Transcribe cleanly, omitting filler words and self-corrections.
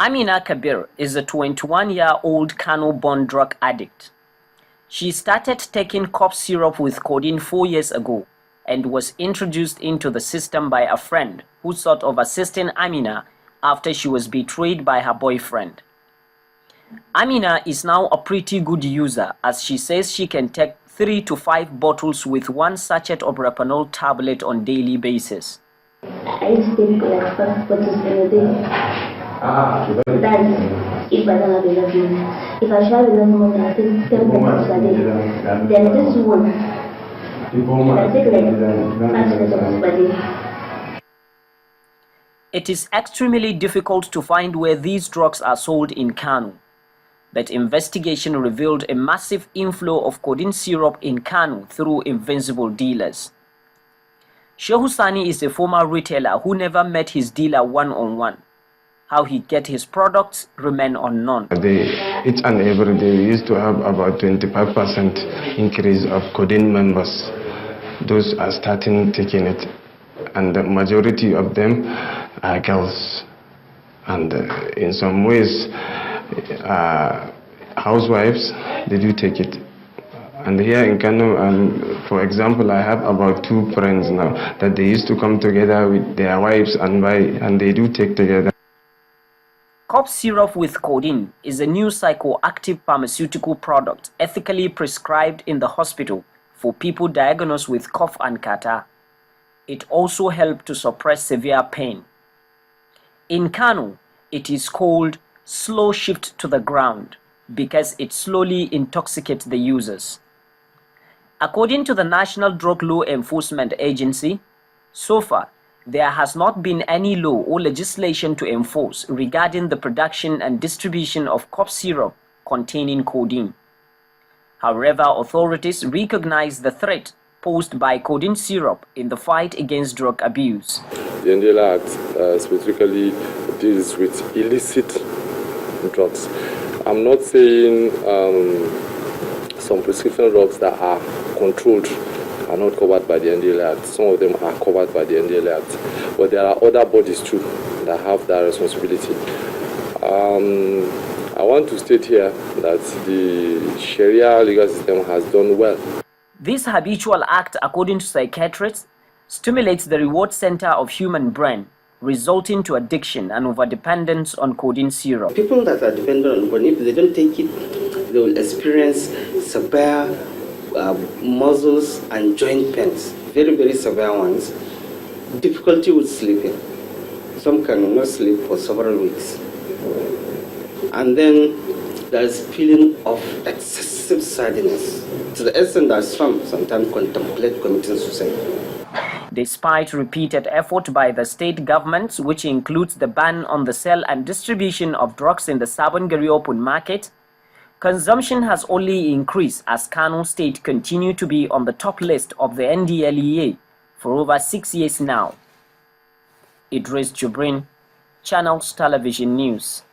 Amina Kabir is a 21-year-old Kano-born drug addict. She started taking cough syrup with codeine 4 years ago and was introduced into the system by a friend who thought of assisting Amina after she was betrayed by her boyfriend. Amina is now a pretty good user, as she says she can take 3 to 5 bottles with 1 sachet of Repanol tablet on daily basis. I used to take like 5 bottles in a day. That's if I don't have enough money. If I share enough money, I take 10 bottles a day. Then this one, I take like 5 bottles per day. It is extremely difficult to find where these drugs are sold in Kano, but investigation revealed a massive inflow of codeine syrup in Kano through invincible dealers. Shehu Sani is a former retailer who never met his dealer one-on-one. How he gets his products remain unknown. Each and every day we used to have about 25% increase of codeine members. Those are starting taking it, and the majority of them are girls. And in some ways, housewives, they do take it. And here in Kano, for example, I have about 2 friends now that they used to come together with their wives and buy, and they do take together. Cough syrup with codeine is a new psychoactive pharmaceutical product ethically prescribed in the hospital for people diagnosed with cough and catarrh. It also helps to suppress severe pain. In Kano, it is called slow shift to the ground because it slowly intoxicates the users. According to the National Drug Law Enforcement Agency, so far, there has not been any law or legislation to enforce regarding the production and distribution of cough syrup containing codeine. However, authorities recognize the threat posed by codeine syrup in the fight against drug abuse. The NDL Act specifically deals with illicit drugs. I'm not saying some prescription drugs that are controlled are not covered by the NDL Act. Some of them are covered by the NDL Act. But there are other bodies too that have that responsibility. I want to state here that the Sharia legal system has done well. This habitual act, according to psychiatrists, stimulates the reward center of human brain, resulting to addiction and overdependence on codeine syrup. People that are dependent on codeine, if they don't take it, they will experience severe muscles and joint pains, very, very severe ones. Difficulty with sleeping. Some cannot sleep for several weeks. And then there's feeling of excessive sadness, to the extent that some sometimes contemplate committing suicide. Despite repeated effort by the state governments, which includes the ban on the sale and distribution of drugs in the Sabongari open market, consumption has only increased as Kano State continue to be on the top list of the NDLEA for over 6 years now. Idris Jubrin, Channels Television News.